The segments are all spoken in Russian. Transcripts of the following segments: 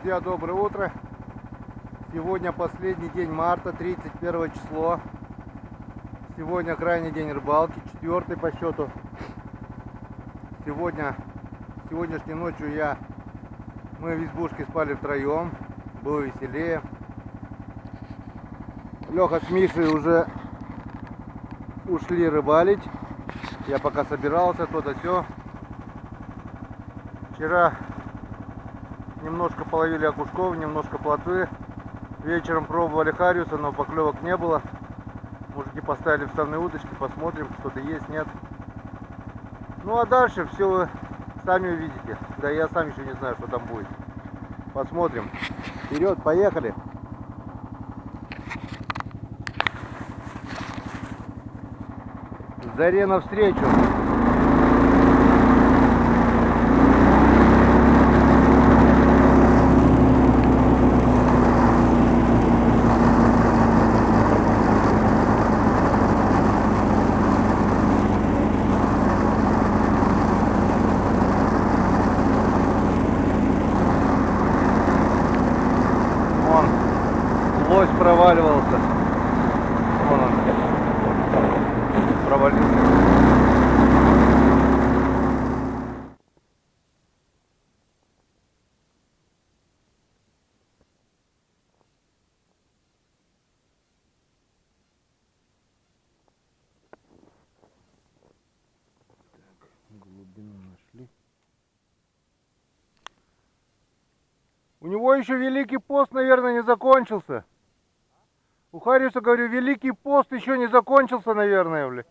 Друзья, доброе утро. Сегодня последний день марта, 31 число. Сегодня крайний день рыбалки, 4-й по счету. Сегодняшней ночью мы в избушке спали втроем. Было веселее. Леха с Мишей уже ушли рыбалить. Я пока собирался, то-то все. Вчера немножко половили окушков, немножко плотвы. Вечером пробовали хариуса, но поклевок не было. Мужики поставили вставные удочки, посмотрим, что-то есть, нет. Ну а дальше все вы сами увидите. Да я сам еще не знаю, что там будет. Посмотрим. Вперед, поехали. Заре навстречу. Лось проваливался. Вон он. Провалился. Так, глубину нашли. У него еще Великий пост, наверное, не закончился. У Хариуса, говорю, Великий пост еще не закончился, наверное, бля.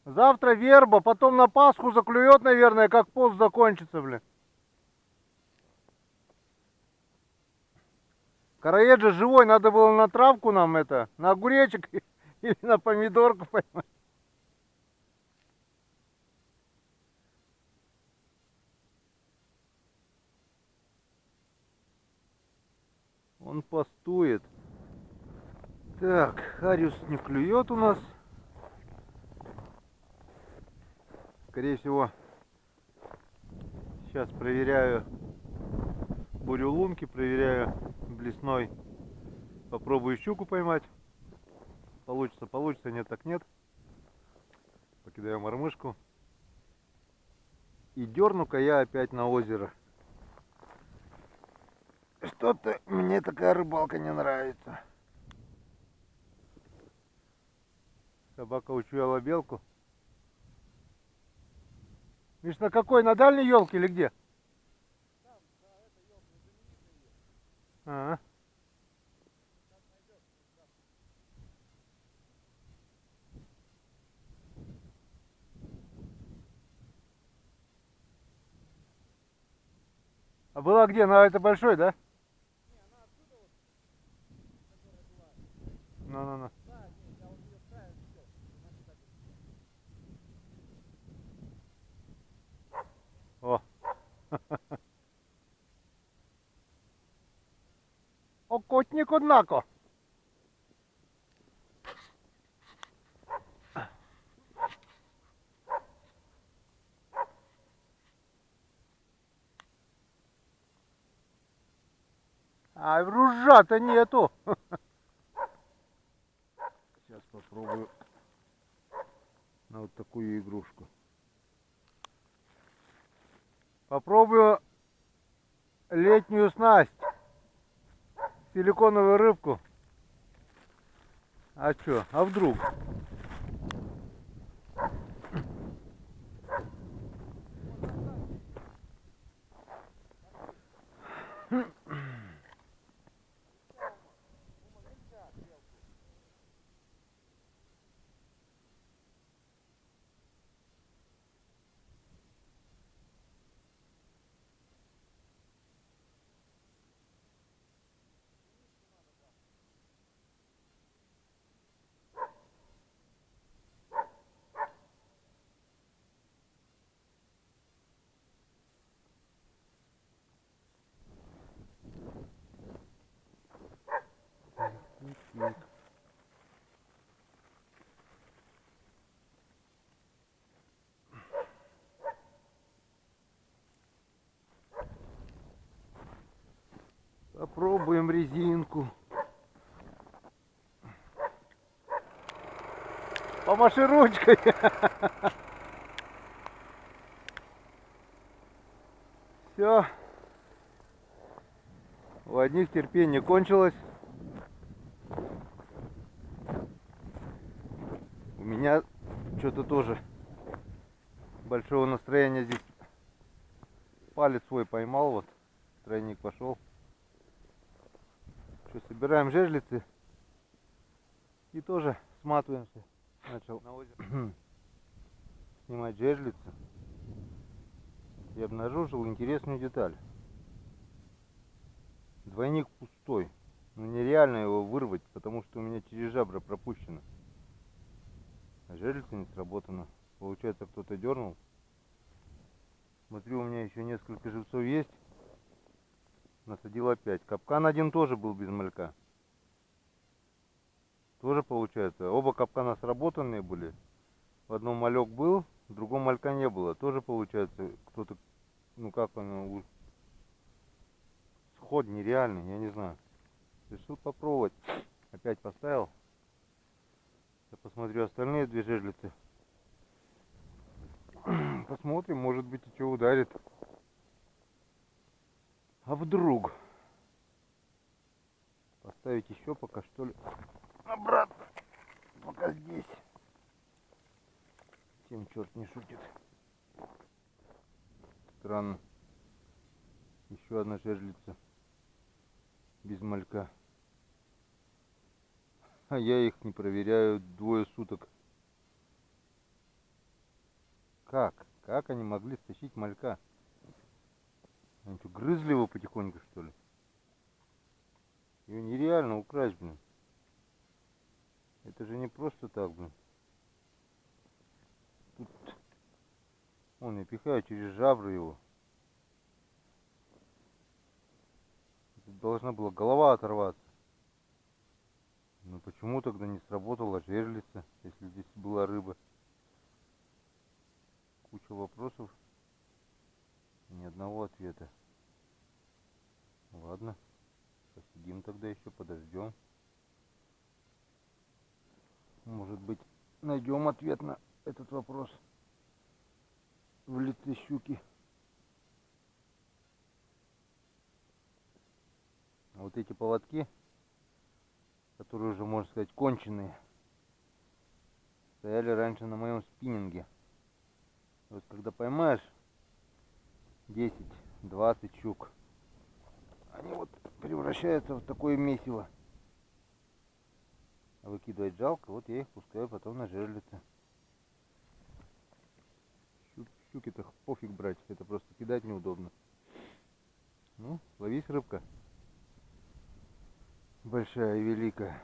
Завтра верба, потом на Пасху заклюет, наверное, как пост закончится, бля. Караед же живой, надо было на травку нам это, на огуречек или на помидорку поймать. Он постует. Так, Хариус не клюет у нас. Скорее всего, сейчас проверяю бурю-лунки, проверяю блесной. Попробую щуку поймать. Получится, получится, нет так нет. Покидаю мормышку. И дерну-ка я опять на озеро. Что-то мне такая рыбалка не нравится. Собака учуяла белку. Миш, на какой? На дальней елке или где? Ага. А была где? На это большой, да? Ну. О. Окотник, однако. А ружа-то нету. Сейчас попробую на вот такую игрушку. Попробую летнюю снасть. Силиконовую рыбку. А чё? А вдруг? Попробуем резинку. Помаши ручкой. Все. У одних терпение кончилось. У меня что-то тоже большого настроения здесь. Палец свой поймал, вот тройник пошел. Что, собираем жерлицы и тоже сматываемся. Начал снимать жерлицы и обнаружил интересную деталь. Двойник пустой. Ну нереально его вырвать, потому что у меня через жабры пропущено. А жерлица не сработана. Получается, кто-то дернул. Смотрю, у меня еще несколько живцов есть. Насадил опять. Капкан один тоже был без малька. Тоже получается. Оба капкана сработанные были. В одном малек был, в другом малька не было. Тоже получается, кто-то, ну как оно, сход нереальный, я не знаю. Решил попробовать. Опять поставил. Я посмотрю остальные две жерлицы. Посмотрим, может быть, и что ударит. А вдруг? Поставить еще пока, что ли, обратно. Пока здесь. Тем черт не шутит. Странно. Еще одна жерлица. Без малька. А я их не проверяю 2 суток. Как? Как они могли стащить малька? Они что, грызли его потихоньку, что ли? Его нереально украсть, блин. Это же не просто так, блин. Тут... Вон, я пихаю через жабры его. Тут должна была голова оторваться. Но почему тогда не сработала жерлица, если здесь была рыба? Куча вопросов. Ни одного ответа. Ладно. Посидим тогда еще, подождем. Может быть, найдем ответ на этот вопрос в лице щуки. А вот эти поводки, которые уже, можно сказать, конченые, стояли раньше на моем спиннинге. Вот когда поймаешь 10-20 щук, они вот превращаются в такое месиво. А выкидывать жалко, вот я их пускаю потом на жерлицы. Щуки-то пофиг брать, это просто кидать неудобно. Ну, ловись, рыбка. Большая и великая.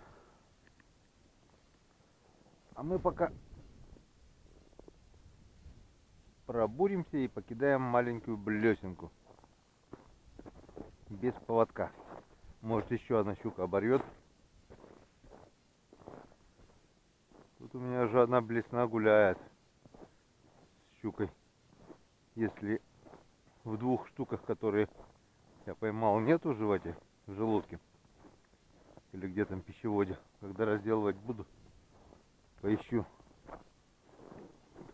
А мы пока пробуримся и покидаем маленькую блесенку. Без поводка. Может, еще одна щука оборвет. Тут у меня уже одна блесна гуляет с щукой. Если в 2 штуках, которые я поймал, нету в животе, в желудке или где там в пищеводе, когда разделывать буду, поищу,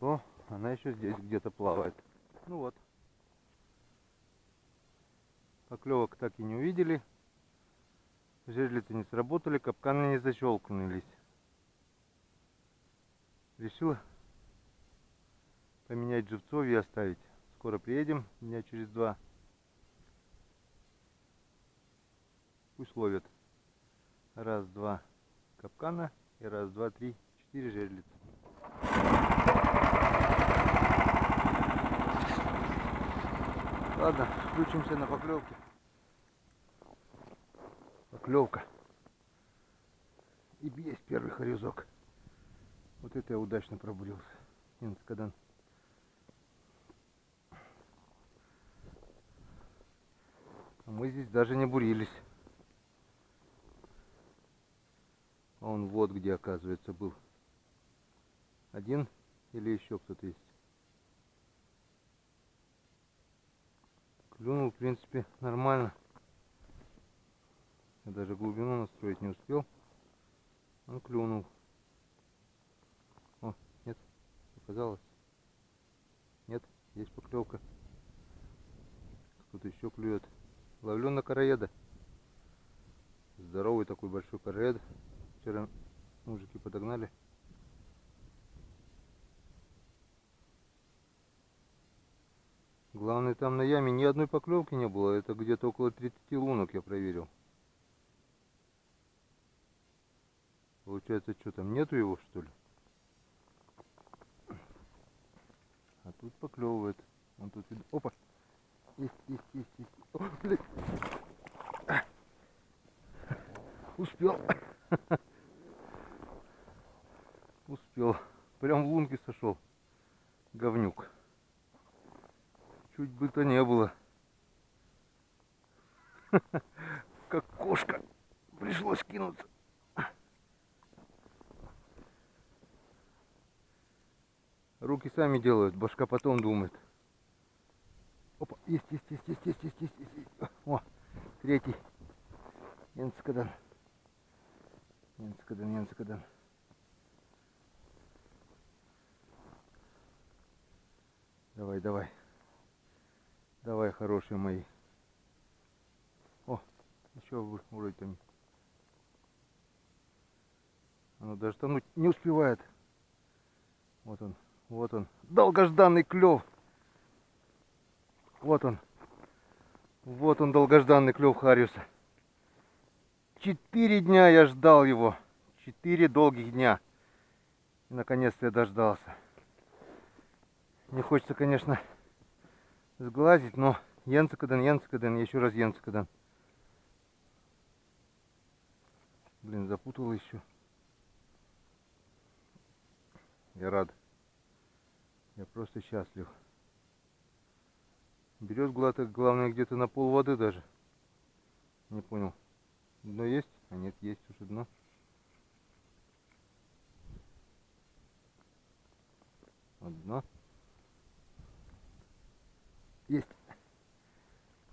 то она еще здесь где-то плавает. Ну вот. Поклевок так и не увидели. Жерлицы не сработали, капканы не защелкнулись. Решил поменять живцов и оставить. Скоро приедем, дня через 2. Пусть ловят. 1, 2 капкана и 1, 2, 3, 4 жерлицы. Ладно, включимся на поклевке. Поклевка. И есть первый хорезок. Вот это я удачно пробурился. Инскадан. А мы здесь даже не бурились. А он вот где, оказывается, был. Один или еще кто-то есть. Клюнул, в принципе, нормально. Я даже глубину настроить не успел. Он клюнул. О, нет, показалось. Нет, есть поклевка. Кто-то еще клюет. Ловлю на короеда. Здоровый такой большой короед. Вчера мужики подогнали. Главное, там на яме ни одной поклевки не было. Это где-то около 30 лунок я проверил. Получается, что там, нету его, что ли? А тут поклевывает. Он тут... Опа! Есть. О, блин. Успел. Успел. Прям в лунке сошел. Говнюк. Чуть бы-то не было. Как кошка. Пришлось кинуться. Руки сами делают, башка потом думает. Опа, есть. О, третий. Янцкадан. Давай, хорошие мои. О, еще вроде там. Оно даже тонуть не успевает. Вот он. Долгожданный клев. Вот он, долгожданный клев хариуса. 4 дня я ждал его. 4 долгих дня. И наконец-то я дождался. Не хочется, конечно, сглазить, но Янцкадан, еще раз Янцкадан. Блин, запутал еще. Я рад. Я просто счастлив. Берет главное где-то на пол воды даже. Не понял. Дно есть? А нет, есть уже дно. Дно. Есть.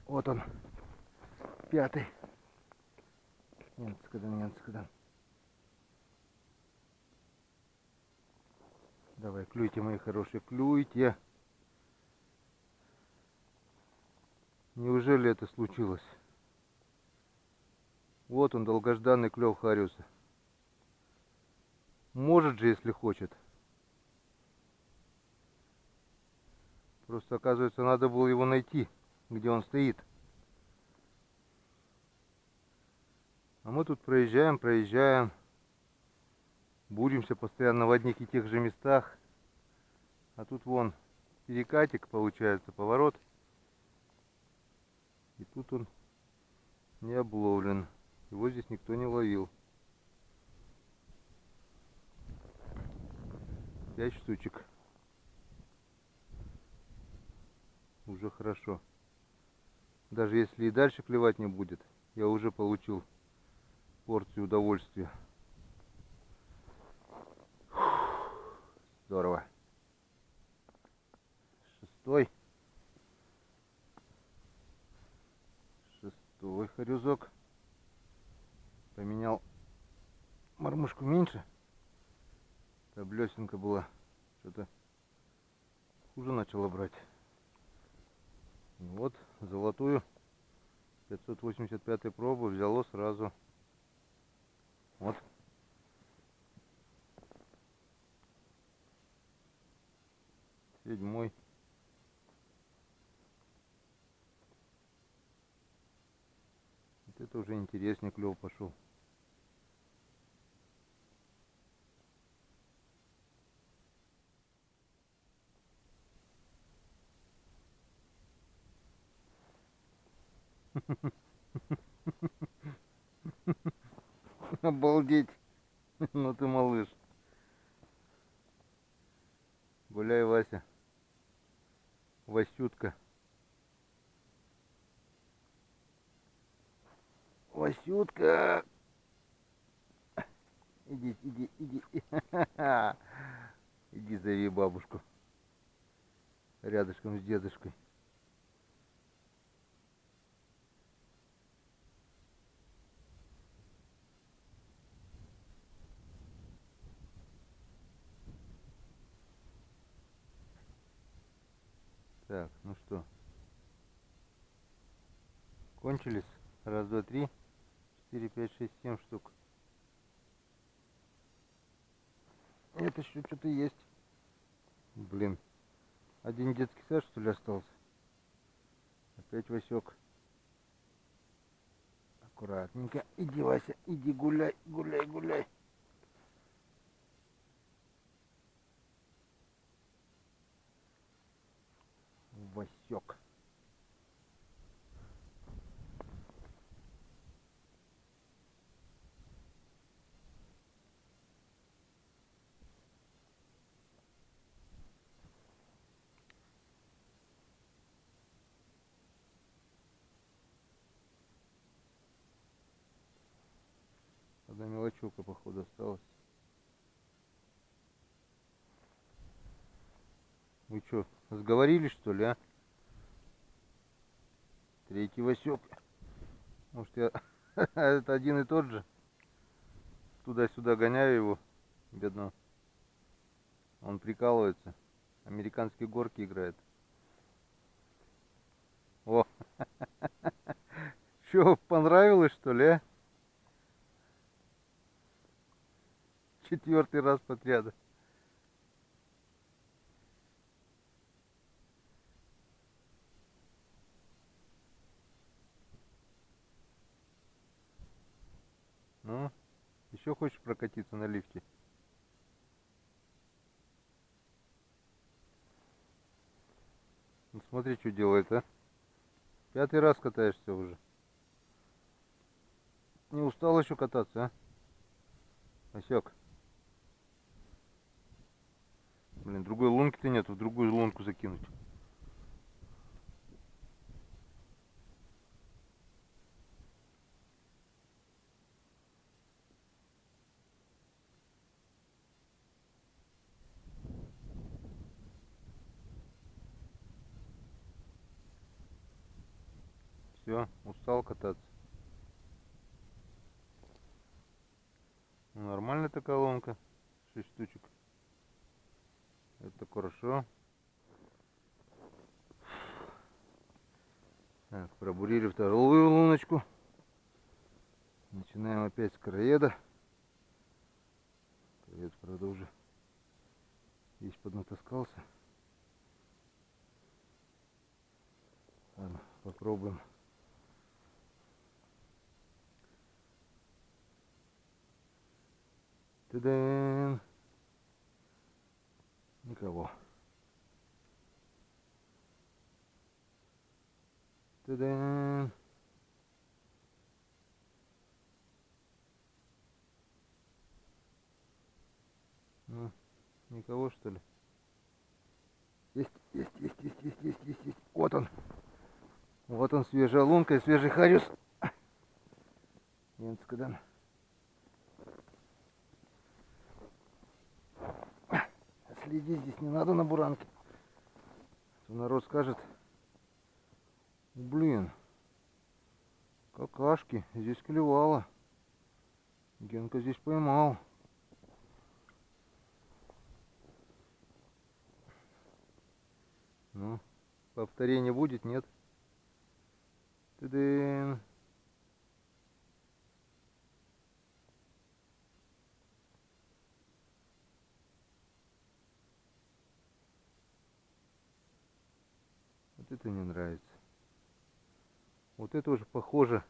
Вот он. 5-й. Янцкадан. Давай, клюйте, мои хорошие, клюйте. Неужели это случилось? Вот он, долгожданный клев хариуса. Может же, если хочет. Просто, оказывается, надо было его найти, где он стоит. А мы тут проезжаем. Будемся постоянно в одних и тех же местах. А тут вон перекатик, получается, поворот. И тут он не обловлен. Его здесь никто не ловил. 5 штучек. Уже хорошо. Даже если и дальше клевать не будет, я уже получил порцию удовольствия. Здорово. 6-й хорюзок. Поменял мормышку меньше. Та блесенка была. Что-то хуже начала брать. Вот золотую 585-й пробу взяло сразу. Вот. Седьмой. Вот это уже интереснее клев пошел. Обалдеть. Ну ты малыш. Гуляй, Вася. Васютка. Васютка. Иди. Иди зови бабушку. Рядышком с дедушкой. Так, ну что, кончились? Раз, два, три, 4, 5, 6, 7 штук. Нет, еще что-то есть. Блин, один детский сад, что ли, остался? Опять Васек. Аккуратненько. Иди, Вася, иди гуляй, гуляй, гуляй. Васек. Одна мелочевка, походу, осталась. Вы что, сговорились, что ли, а? Третий Васек. Может, я... Это один и тот же? Туда-сюда гоняю его, бедного. Он прикалывается. Американские горки играет. О! Что, понравилось, что ли, а? Четвертый раз подряд. Ну, еще хочешь прокатиться на лифте? Ну, смотри, что делает, а? Пятый раз катаешься уже. Не устал еще кататься, а? Васек. Блин, другой лунки-то нет, в другую лунку закинуть. Все, устал кататься. Ну, нормальная такая лунка. 6 штучек. Это хорошо. Так, пробурили вторую луночку. Начинаем опять с короеда. Короед, правда, уже весь поднатаскался. Ладно, попробуем. Та-дам! Никого. Та-дам! Ну, никого, что ли? Есть, есть, есть, есть, есть, есть, есть, есть. Вот он. Вот он, свежая лунка и свежий хариус. Янскадан. Следи, здесь не надо на буранке. То народ скажет: блин, какашки, здесь клевало. Генка здесь поймал. Ну, повторения будет, нет? Ты-дын. Вот это мне нравится. Вот это уже похоже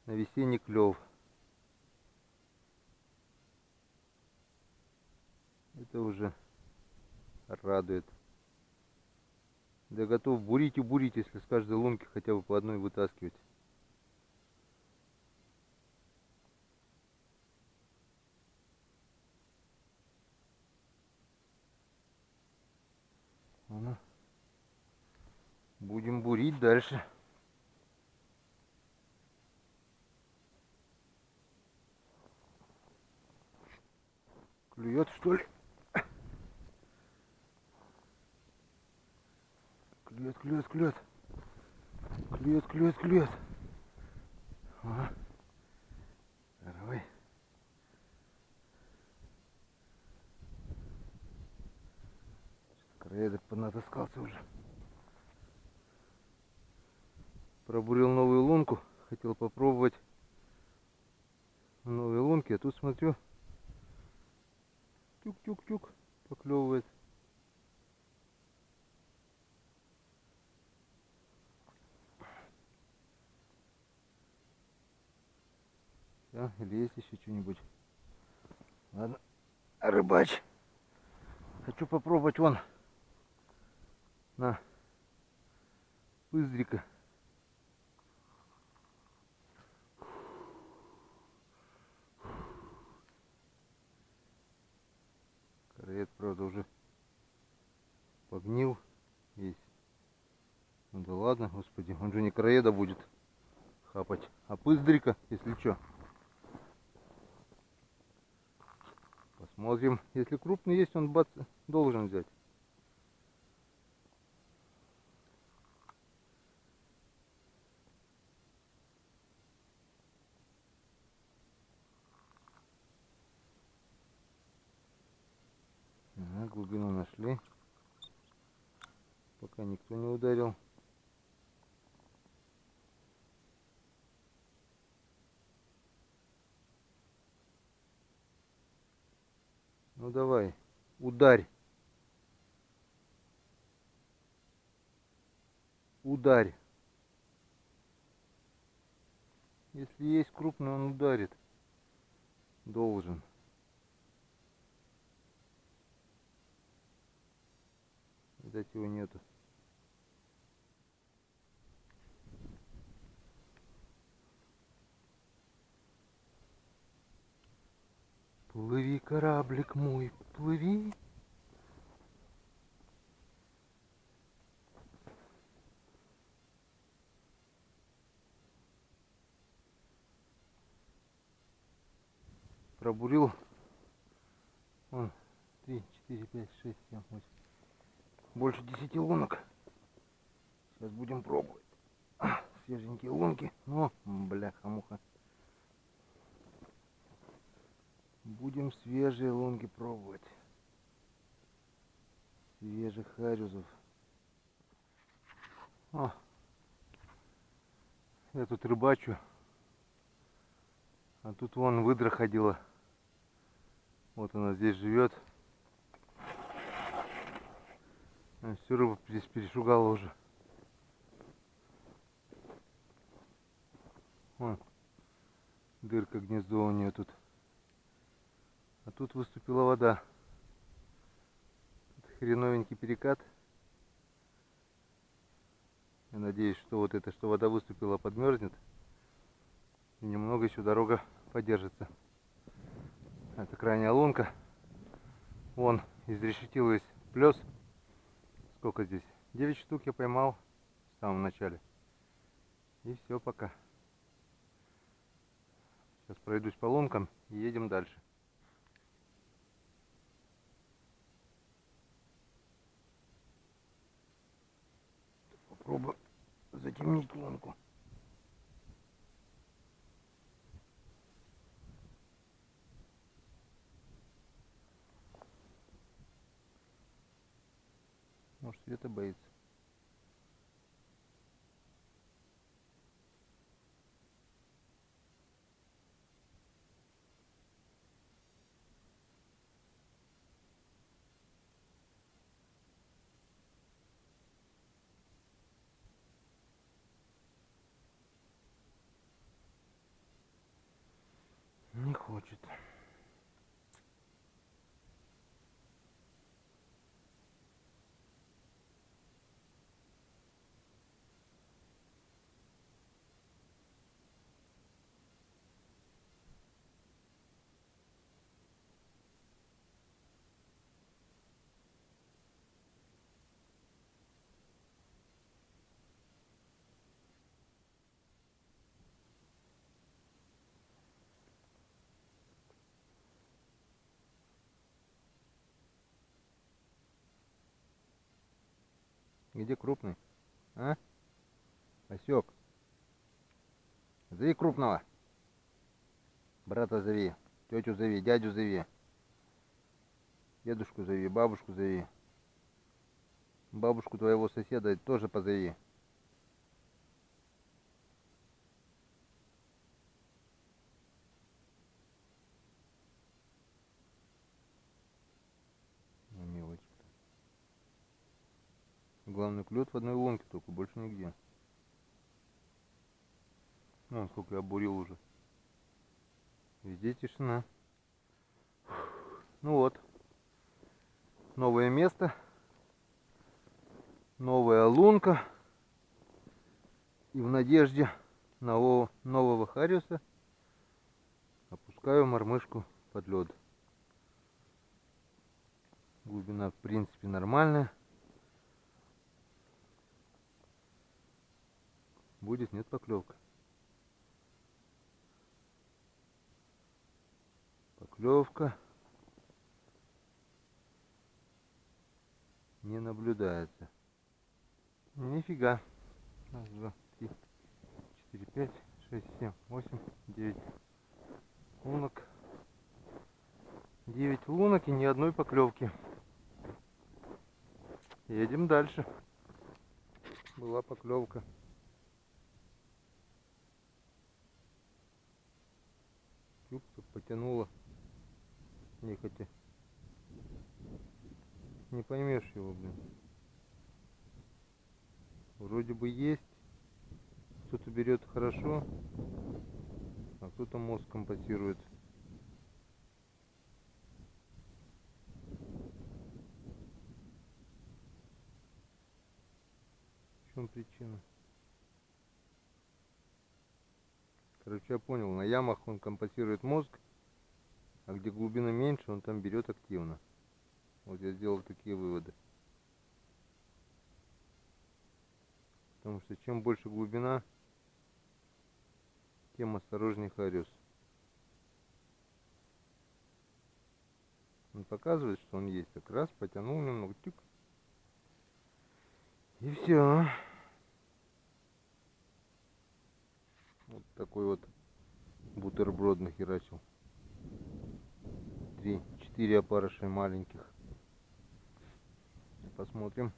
на весенний клев. Это уже радует. Да готов бурить и бурить, если с каждой лунки хотя бы по одной вытаскивать. Ну, будем бурить дальше. Клюет, что ли? Клюет, клюет, клюет. Клюет, клюет, клюет. Ага. Давай. Короедок поднатаскался уже. Пробурил новую лунку. Хотел попробовать новые лунки. А тут смотрю, тюк-тюк-тюк поклевывает. Да, или есть еще что-нибудь. Ладно, рыбач. Хочу попробовать вон на пыздрика. Короед, правда, уже погнил весь. Ну да ладно, господи, он же не короеда будет хапать, а пыздрика, если что. Посмотрим, если крупный есть, он бац, должен взять. Ага, глубину нашли. Пока никто не ударил. Ну давай, ударь. Ударь. Если есть крупный, он ударит. Должен. Видать, его нету. Плыви, кораблик мой, плыви. Пробурил. Вон, 3, 4, 5, 6, 7, 8. Больше 10 лунок. Сейчас будем пробовать. Свеженькие лунки. Ну, бляха-муха. Будем свежие лунки пробовать. Свежих харюзов. О, я тут рыбачу. А тут вон выдра ходила. Вот она здесь живет. Всю рыбу здесь перешугала уже. Вон, дырка, гнездо у нее тут. А тут выступила вода. Это хреновенький перекат. Я надеюсь, что вот это, что вода выступила, подмерзнет. И немного еще дорога подержится. Это крайняя лунка. Вон, изрешетилась плес. Сколько здесь? 9 штук я поймал в самом начале. И все, пока. Сейчас пройдусь по лункам и едем дальше. Попробую затемнить лунку. Может, света боится. Не хочет. Где крупный? А? Осек. Зови крупного. Брата зови. Тетю зови. Дядю зови. Дедушку зови. Бабушку зови. Бабушку твоего соседа тоже позови. Главное, клюет в одной лунке, только больше нигде. Ну, сколько я бурил уже. Везде тишина. Ну вот. Новое место. Новая лунка. И в надежде на нового хариуса опускаю мормышку под лед. Глубина в принципе нормальная. Будет, нет, поклевка. Поклевка не наблюдается. Нифига. Раз, два, три, 4, 5, 6, 7, 8, 9 лунок. 9 лунок и ни одной поклевки. Едем дальше. Была поклевка. Юбка потянула. Нехотя. Не поймешь его, блин. Вроде бы есть. Кто-то берет хорошо, а кто-то мозг компенсирует. В чем причина? Короче, я понял, на ямах он компенсирует мозг, а где глубина меньше, он там берет активно. Вот я сделал такие выводы. Потому что чем больше глубина, тем осторожнее хариус. Он показывает, что он есть. Так раз, потянул немного, тюк. И все. Вот такой вот бутерброд нахерачил. 3-4 опарыша маленьких. Посмотрим,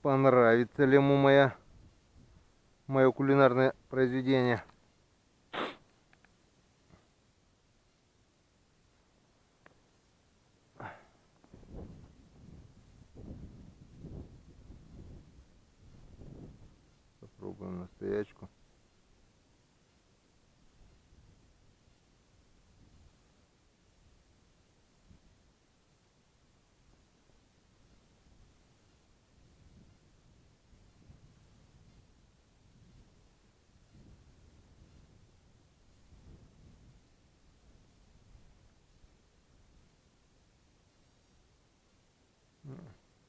понравится ли ему мое кулинарное произведение. Попробуем настоячку.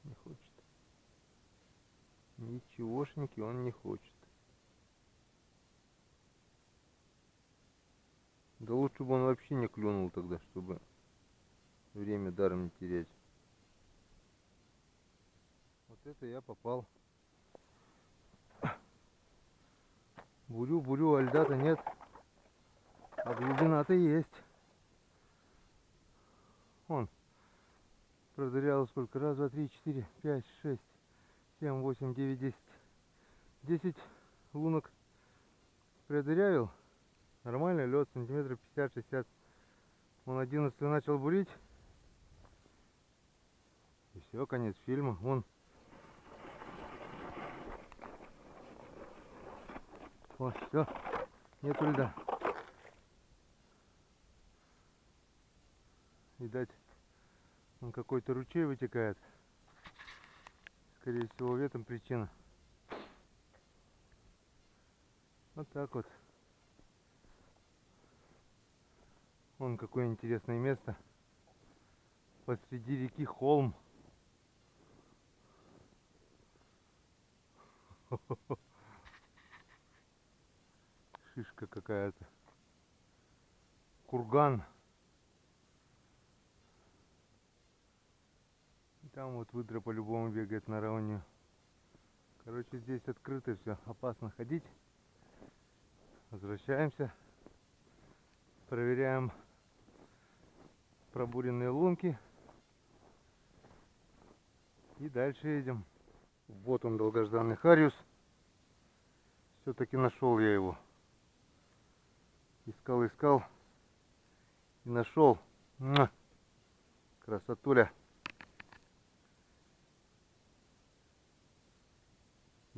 Не хочет. Ничегошеньки он не хочет. Да лучше бы он вообще не клюнул тогда, чтобы время даром не терять. Вот это я попал. Бурю, а льда-то нет. А глубина-то есть. Вон. Продырял сколько? Раз, два, три, 4, 5, 6, 7, 8, 9, 10. 10 лунок продырявил. Нормальный лед, сантиметров 50-60. Он 11 начал бурить. И все, конец фильма. Вон. Вот, все. Нету льда. Видать, он какой-то ручей вытекает. Скорее всего, в этом причина. Вот так вот. Вон какое интересное место. Посреди реки холм. Шишка какая-то. Курган. И там вот выдра по-любому бегает на равнину. Короче, здесь открыто все. Опасно ходить. Возвращаемся. Проверяем пробуренные лунки. И дальше едем. Вот он, долгожданный хариус. Все-таки нашел я его. Искал и нашел. Красотуля.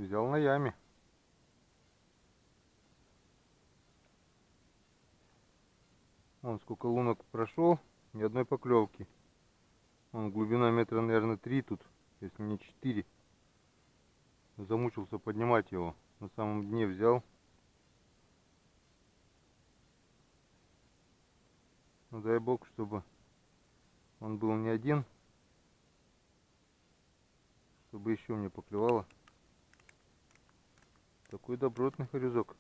Взял на яме. Вон сколько лунок прошел, ни одной поклевки. Вон глубина метра, наверное, 3 тут, если не 4. Замучился поднимать его. На самом дне взял. Ну дай бог, чтобы он был не один. Чтобы еще мне поклевало. Такой добротный хорюзок.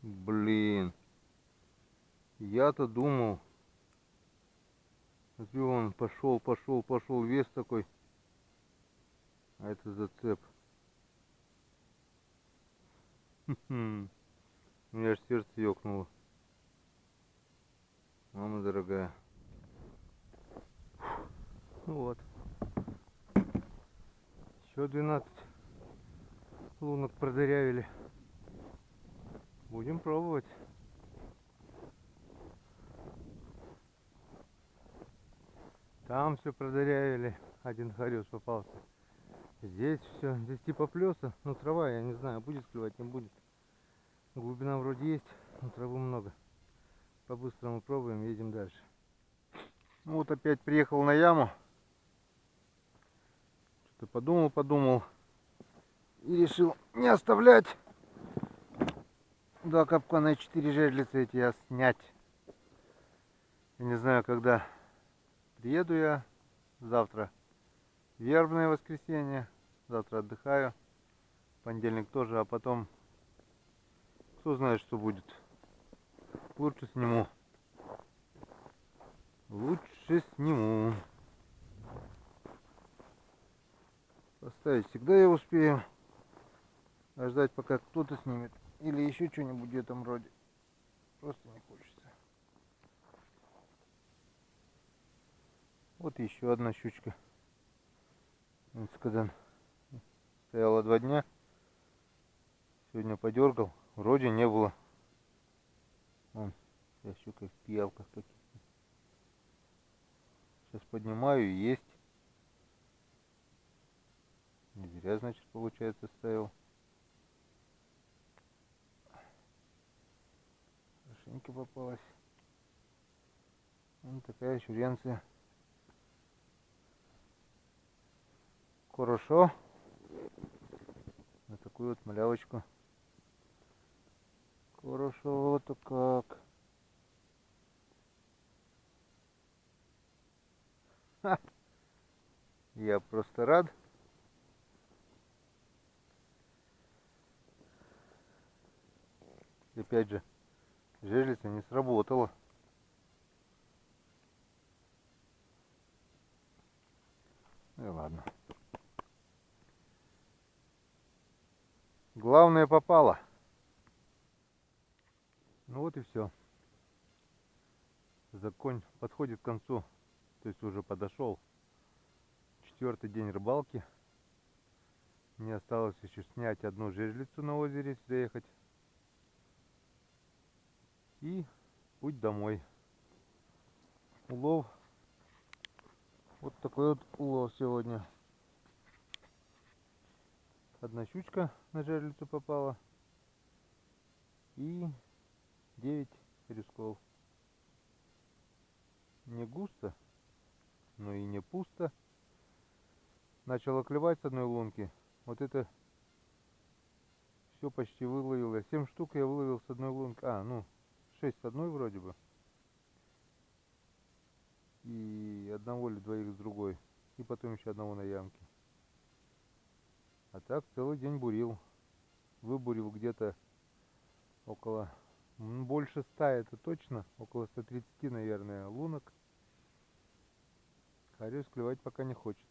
Блин. Я-то думал. Смотри, он пошел. Вес такой. А это зацеп. У меня аж сердце ёкнуло. Мама дорогая. Вот. Еще 12 лунок продырявили. Будем пробовать. Там все продырявили. Один хорюз попался. Здесь все. Здесь типа плеса. Ну трава, я не знаю, будет клевать, не будет. Глубина вроде есть, но травы много. По-быстрому пробуем, едем дальше. Ну вот опять приехал на яму. Что-то подумал. И решил не оставлять. Два капкана и 4 жерлицы эти я снять. Я не знаю, когда приеду я. Завтра вербное воскресенье. Завтра отдыхаю. Понедельник тоже, а потом кто знает, что будет. Лучше сниму. Поставить всегда я успею. А ждать, пока кто-то снимет. Или еще что-нибудь в этом роде. Просто не хочется. Вот еще одна щучка. Когда стояла 2 дня. Сегодня подергал. Вроде не было. Вон, я щука в пиявках каких-то. Сейчас поднимаю, и есть. Не зря, значит, получается, ставил. Хорошенько попалась. Вот такая щуренция. Хорошо. На такую вот малявочку. Хорошо, вот как. Ха. Я просто рад. И опять же, жерлица не сработала. Ну и ладно. Главное попало. Ну вот и все. Закон подходит к концу. То есть уже подошел 4-й день рыбалки. Мне осталось еще снять одну жерлицу на озере, заехать. И путь домой. Улов. Вот такой вот улов сегодня. Одна щучка на жерлицу попала. И 9 хорюзков. Не густо, но и не пусто. Начало клевать с одной лунки. Вот это все почти выловил. 7 штук я выловил с одной лунки. Ну 6 с одной вроде бы. И одного или двоих с другой. И потом еще одного на ямке. А так целый день бурил. Выбурил где-то около, больше 100 это точно. Около 130, наверное, лунок. Хорюз клевать пока не хочет.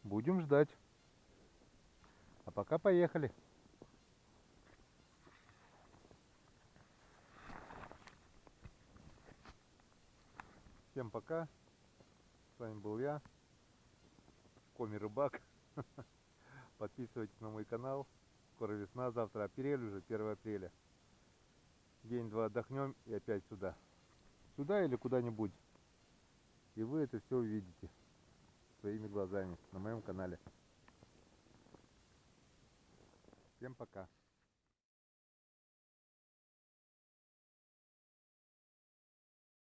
Будем ждать. А пока поехали. Всем пока. С вами был я, Коми Рыбак. Подписывайтесь на мой канал. Скоро весна, завтра апрель уже, 1 апреля. День-два отдохнем и опять сюда. сюда или куда-нибудь. И вы это все увидите своими глазами на моем канале. Всем пока.